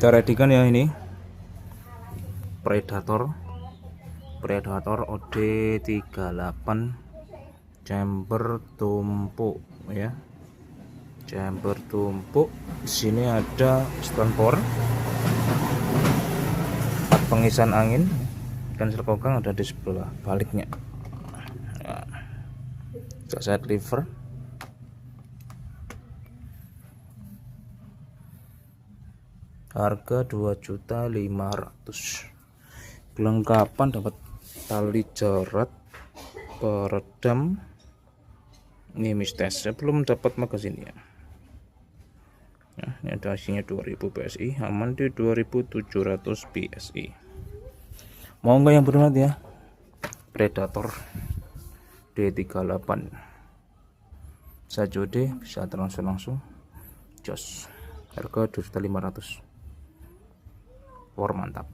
Cara edikan ya ini Predator OD38 chamber tumpuk ya, chamber tumpuk. Di sini ada stand power, 4 pengisian angin, dan serkokang ada di sebelah baliknya. Side lever, harga 2.500.000. Kelengkapan dapat tali jerat, peredam, ini mistes. Saya belum dapat magazinnya. Nah, ini ada isinya 2000 PSI, aman di 2700 PSI. Mau nggak yang berminat ya? Predator D38 Sajode, bisa transfer langsung. Jos, harga 2.500.000. War mantap.